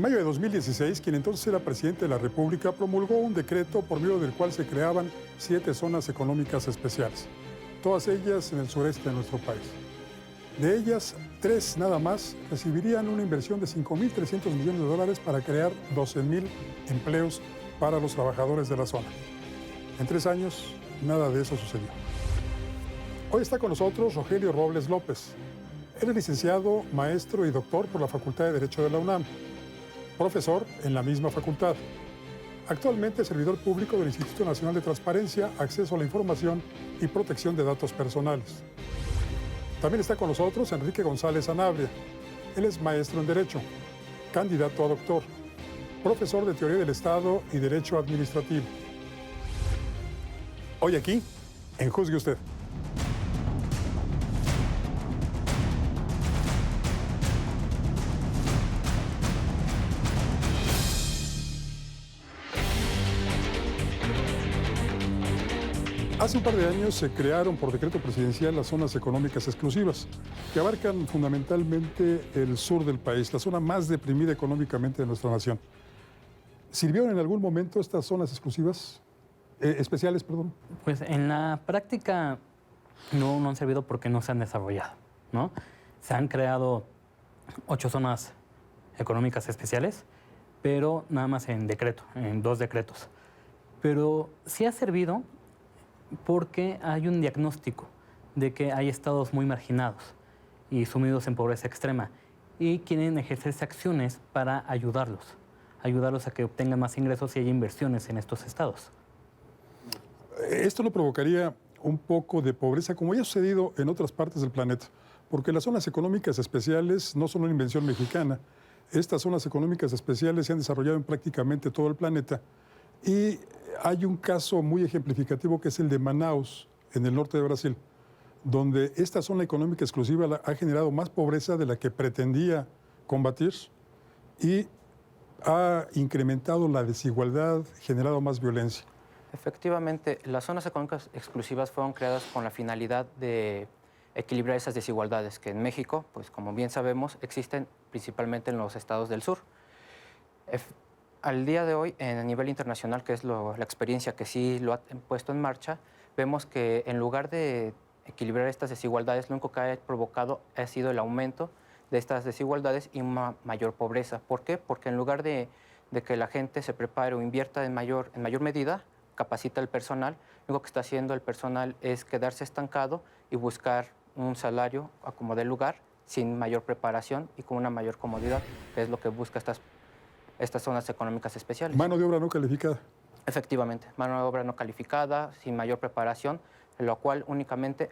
En mayo de 2016, quien entonces era presidente de la República promulgó un decreto por medio del cual se creaban 7 zonas económicas especiales, todas ellas en el sureste de nuestro país. De ellas, 3 nada más recibirían una inversión de $5.300 millones para crear 12,000 empleos para los trabajadores de la zona. En 3 años, nada de eso sucedió. Hoy está con nosotros Rogelio Robles López. Él es licenciado, maestro y doctor por la Facultad de Derecho de la UNAM, profesor en la misma facultad. Actualmente es servidor público del Instituto Nacional de Transparencia, Acceso a la Información y Protección de Datos Personales. También está con nosotros Enrique González Sanabria. Él es maestro en Derecho, candidato a doctor, profesor de Teoría del Estado y Derecho Administrativo. Hoy aquí, en Juzgue Usted. Hace un par de años se crearon por decreto presidencial las zonas económicas exclusivas, que abarcan fundamentalmente el sur del país, la zona más deprimida económicamente de nuestra nación. ¿Sirvieron en algún momento estas zonas exclusivas, especiales, perdón? Pues en la práctica no han servido porque no se han desarrollado, ¿no? Se han creado 8 zonas económicas especiales, pero nada más en decreto, en 2 decretos. Pero sí ha servido porque hay un diagnóstico de que hay estados muy marginados y sumidos en pobreza extrema y quieren ejercerse acciones para ayudarlos a que obtengan más ingresos y haya inversiones en estos estados. Esto no provocaría un poco de pobreza, como ya ha sucedido en otras partes del planeta, porque las zonas económicas especiales no son una invención mexicana. Estas zonas económicas especiales se han desarrollado en prácticamente todo el planeta y hay un caso muy ejemplificativo que es el de Manaus, en el norte de Brasil, donde esta zona económica exclusiva ha generado más pobreza de la que pretendía combatir y ha incrementado la desigualdad, generado más violencia. Efectivamente, las zonas económicas exclusivas fueron creadas con la finalidad de equilibrar esas desigualdades que en México, pues como bien sabemos, existen principalmente en los estados del sur. Al día de hoy, a nivel internacional, que es la experiencia que sí lo ha puesto en marcha, vemos que en lugar de equilibrar estas desigualdades, lo único que ha provocado ha sido el aumento de estas desigualdades y una mayor pobreza. ¿Por qué? Porque en lugar de que la gente se prepare o invierta en mayor medida, capacita al personal, lo único que está haciendo el personal es quedarse estancado y buscar un salario a como dé lugar, sin mayor preparación y con una mayor comodidad, que es lo que busca estas zonas económicas especiales. Mano de obra no calificada. Efectivamente, mano de obra no calificada, sin mayor preparación, en lo cual únicamente,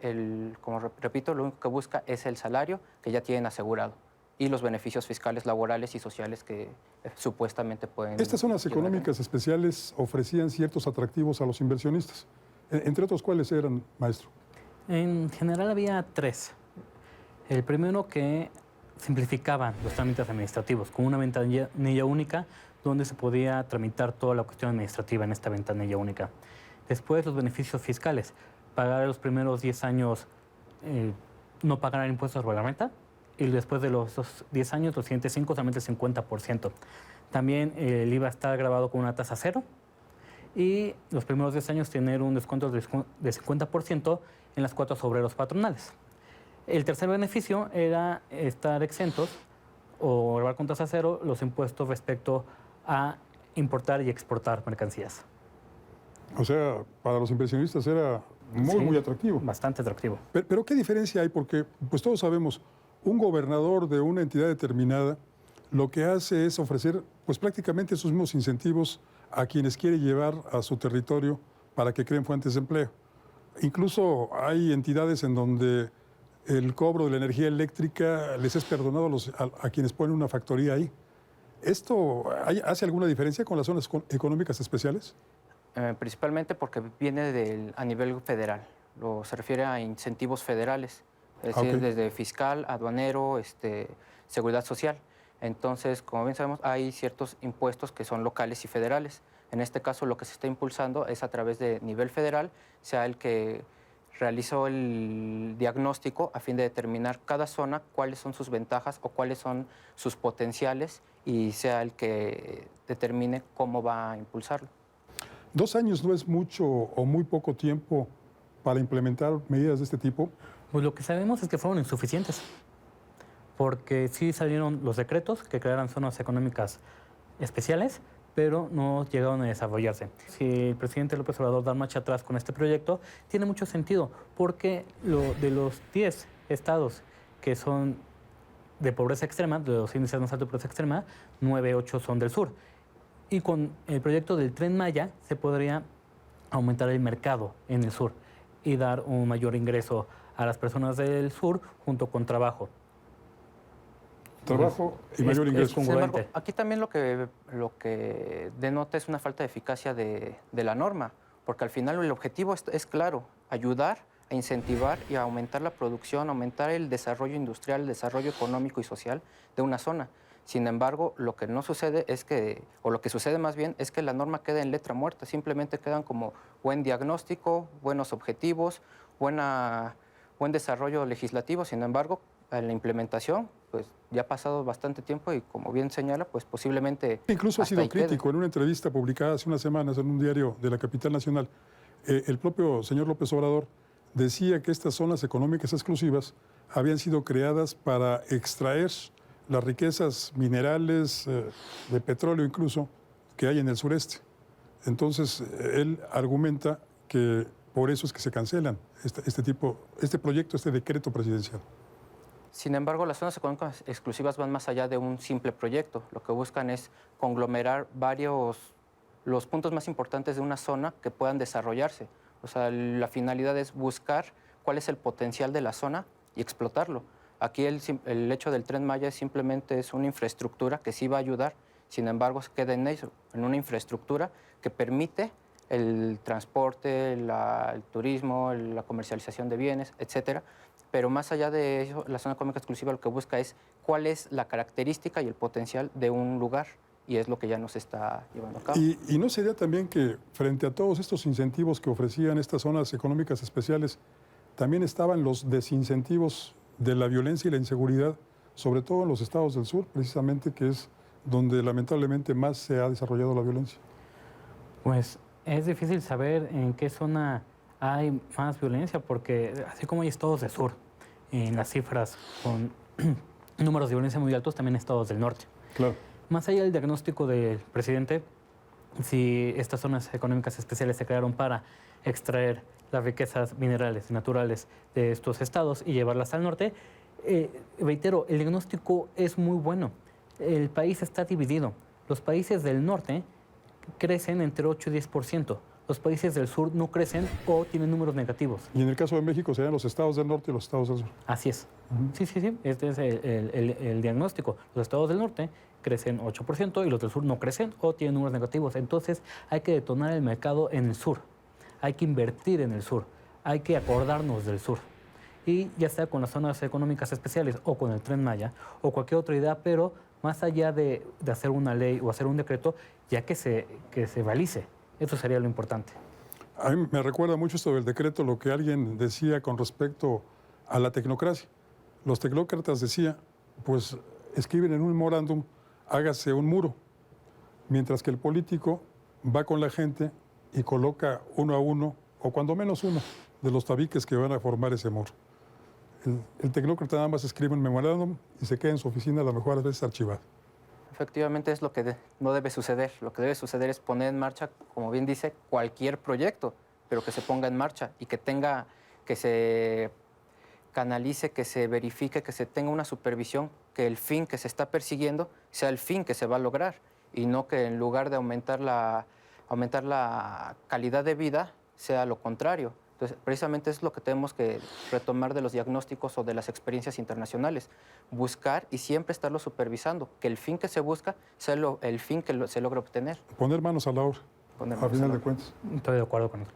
como repito, lo único que busca es el salario que ya tienen asegurado y los beneficios fiscales, laborales y sociales que supuestamente pueden... Estas zonas económicas especiales ofrecían ciertos atractivos a los inversionistas, entre otros, ¿cuáles eran, maestro? En general había 3. El primero, que simplificaban los trámites administrativos con una ventanilla única donde se podía tramitar toda la cuestión administrativa en esta ventanilla única. Después, los beneficios fiscales. Pagar los primeros 10 años, no pagar impuestos sobre la renta, y después de los 10 años, los siguientes 5, solamente el 50%. También el IVA está grabado con una tasa 0, y los primeros 10 años tener un descuento de 50% en las cuotas obreros patronales. El tercer beneficio era estar exentos o grabar con tasa 0 los impuestos respecto a importar y exportar mercancías. O sea, para los inversionistas era muy atractivo. Bastante atractivo. Pero ¿qué diferencia hay? Porque pues todos sabemos, un gobernador de una entidad determinada lo que hace es ofrecer pues prácticamente esos mismos incentivos a quienes quiere llevar a su territorio para que creen fuentes de empleo. Incluso hay entidades en donde el cobro de la energía eléctrica les es perdonado a quienes ponen una factoría ahí. ¿Esto hace alguna diferencia con las zonas económicas especiales? Principalmente porque viene a nivel federal. Se refiere a incentivos federales, es decir, desde fiscal, aduanero, seguridad social. Entonces, como bien sabemos, hay ciertos impuestos que son locales y federales. En este caso, lo que se está impulsando es a través de nivel federal, sea el que realizó el diagnóstico a fin de determinar cada zona cuáles son sus ventajas o cuáles son sus potenciales y sea el que determine cómo va a impulsarlo. 2 años no es mucho o muy poco tiempo para implementar medidas de este tipo. Pues lo que sabemos es que fueron insuficientes, porque sí salieron los decretos que crearan zonas económicas especiales, pero no llegaron a desarrollarse. Si el presidente López Obrador da marcha atrás con este proyecto, tiene mucho sentido, porque de los 10 estados que son de pobreza extrema, de los índices más altos de pobreza extrema, 9, 8 son del sur. Y con el proyecto del Tren Maya se podría aumentar el mercado en el sur y dar un mayor ingreso a las personas del sur junto con trabajo. Trabajo y mayor ingreso. Sin embargo, aquí también lo que denota es una falta de eficacia de la norma, porque al final el objetivo es claro, ayudar a incentivar y a aumentar la producción, aumentar el desarrollo industrial, el desarrollo económico y social de una zona. Sin embargo, lo que no sucede es que, o lo que sucede más bien, es que la norma queda en letra muerta, simplemente quedan como buen diagnóstico, buenos objetivos, buen desarrollo legislativo. Sin embargo, en la implementación, pues ya ha pasado bastante tiempo y como bien señala, pues posiblemente... Incluso ha sido crítico en una entrevista publicada hace unas semanas en un diario de la capital nacional. El propio señor López Obrador decía que estas zonas económicas exclusivas habían sido creadas para extraer las riquezas minerales, de petróleo incluso, que hay en el sureste. Entonces, él argumenta que por eso es que se cancelan este proyecto, este decreto presidencial. Sin embargo, las zonas económicas exclusivas van más allá de un simple proyecto. Lo que buscan es conglomerar los puntos más importantes de una zona que puedan desarrollarse. O sea, la finalidad es buscar cuál es el potencial de la zona y explotarlo. Aquí el hecho del Tren Maya simplemente es una infraestructura que sí va a ayudar, sin embargo, se queda en eso, en una infraestructura que permite el transporte, el turismo, la comercialización de bienes, etcétera. Pero más allá de eso, la zona económica exclusiva lo que busca es cuál es la característica y el potencial de un lugar, y es lo que ya no se está llevando a cabo. ¿Y no sería también que frente a todos estos incentivos que ofrecían estas zonas económicas especiales, también estaban los desincentivos de la violencia y la inseguridad, sobre todo en los estados del sur, precisamente, que es donde lamentablemente más se ha desarrollado la violencia? Pues es difícil saber en qué zona hay más violencia, porque así como hay estados del sur, en las cifras con números de violencia muy altos, también estados del norte. Claro. Más allá del diagnóstico del presidente, si estas zonas económicas especiales se crearon para extraer las riquezas minerales y naturales de estos estados y llevarlas al norte, reitero, el diagnóstico es muy bueno. El país está dividido. Los países del norte crecen entre 8 y 10%. Los países del sur no crecen o tienen números negativos. Y en el caso de México serían los estados del norte y los estados del sur. Así es. Sí. Este es el diagnóstico. Los estados del norte crecen 8% y los del sur no crecen o tienen números negativos. Entonces hay que detonar el mercado en el sur. Hay que invertir en el sur. Hay que acordarnos del sur. Y ya sea con las zonas económicas especiales o con el Tren Maya o cualquier otra idea, pero más allá de hacer una ley o hacer un decreto, ya que se realice. Eso sería lo importante. A mí me recuerda mucho esto del decreto, lo que alguien decía con respecto a la tecnocracia. Los tecnócratas decían, pues escriben en un memorándum, hágase un muro, mientras que el político va con la gente y coloca uno a uno, o cuando menos uno, de los tabiques que van a formar ese muro. El tecnócrata nada más escribe un memorándum y se queda en su oficina, a lo mejor a veces archivado. Efectivamente es lo que no debe suceder. Lo que debe suceder es poner en marcha, como bien dice, cualquier proyecto, pero que se ponga en marcha y que se canalice, que se verifique, que se tenga una supervisión, que el fin que se está persiguiendo sea el fin que se va a lograr y no que en lugar de aumentar la calidad de vida sea lo contrario. Entonces, precisamente es lo que tenemos que retomar de los diagnósticos o de las experiencias internacionales. Buscar y siempre estarlo supervisando, que el fin que se busca sea el fin que se logra obtener. Poner manos a la obra, a final de cuentas. Estoy de acuerdo con eso.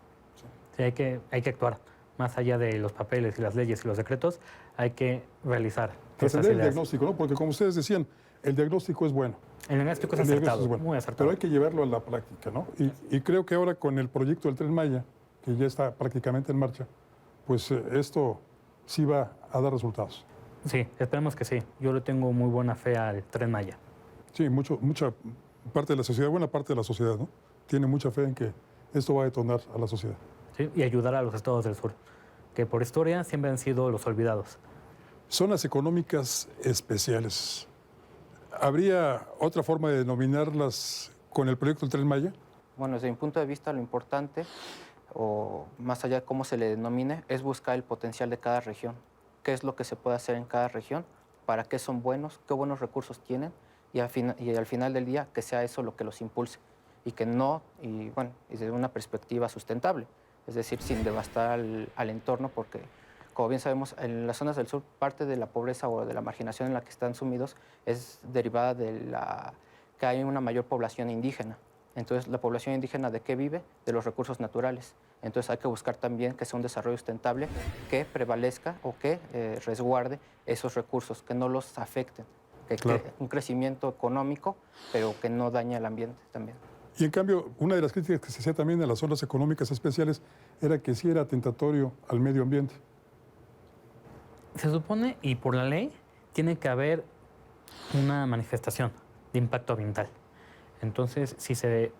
Sí, hay que actuar. Más allá de los papeles y las leyes y los decretos, hay que realizar. Trascender el diagnóstico, ¿no? Porque como ustedes decían, el diagnóstico es bueno. El diagnóstico es acertado, muy acertado. Pero hay que llevarlo a la práctica, ¿no? Y creo que ahora con el proyecto del Tren Maya, que ya está prácticamente en marcha, pues esto sí va a dar resultados. Sí, esperemos que sí. Yo le tengo muy buena fe al Tren Maya. Sí, mucha parte de la sociedad, buena parte de la sociedad, ¿no? Tiene mucha fe en que esto va a detonar a la sociedad. ¿Sí? Y ayudar a los estados del sur, que por historia siempre han sido los olvidados. Zonas económicas especiales. ¿Habría otra forma de denominarlas con el proyecto del Tren Maya? Bueno, desde mi punto de vista, lo importante, o más allá de cómo se le denomine, es buscar el potencial de cada región. ¿Qué es lo que se puede hacer en cada región? ¿Para qué son buenos? ¿Qué buenos recursos tienen? Y al final del día, que sea eso lo que los impulse. Y que no, y desde una perspectiva sustentable. Es decir, sin devastar al entorno, porque, como bien sabemos, en las zonas del sur, parte de la pobreza o de la marginación en la que están sumidos es derivada de que hay una mayor población indígena. Entonces, ¿la población indígena de qué vive? De los recursos naturales. Entonces, hay que buscar también que sea un desarrollo sustentable que prevalezca o que resguarde esos recursos, que no los afecten, que Claro. un crecimiento económico, pero que no dañe al ambiente también. Y en cambio, una de las críticas que se hacía también a las zonas económicas especiales era que sí era atentatorio al medio ambiente. Se supone, y por la ley, tiene que haber una manifestación de impacto ambiental. Entonces, si se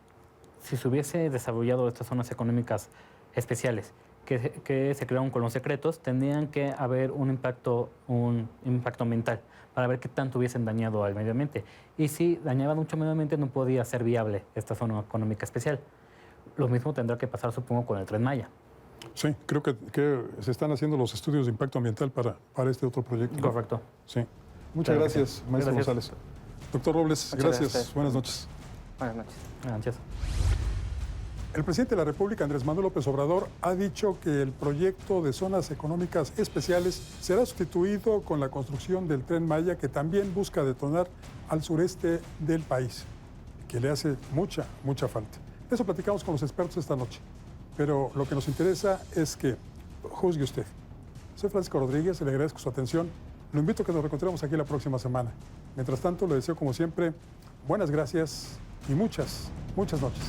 hubiese desarrollado estas zonas económicas especiales que se crearon con los decretos, tendrían que haber un impacto ambiental para ver qué tanto hubiesen dañado al medio ambiente. Y si dañaban mucho al medio ambiente, no podía ser viable esta zona económica especial. Lo mismo tendrá que pasar, supongo, con el Tren Maya. Sí, creo que se están haciendo los estudios de impacto ambiental para este otro proyecto. Correcto. Sí. Muchas Claro que gracias, sí. maestro Gracias. González. Doctor Robles, Muchas gracias. gracias. Buenas noches. Buenas noches. Gracias. El presidente de la República, Andrés Manuel López Obrador, ha dicho que el proyecto de zonas económicas especiales será sustituido con la construcción del Tren Maya, que también busca detonar al sureste del país, que le hace mucha falta. De eso platicamos con los expertos esta noche. Pero lo que nos interesa es que juzgue usted. Soy Francisco Rodríguez y le agradezco su atención. Lo invito a que nos reencontremos aquí la próxima semana. Mientras tanto, le deseo, como siempre, buenas gracias y muchas noches.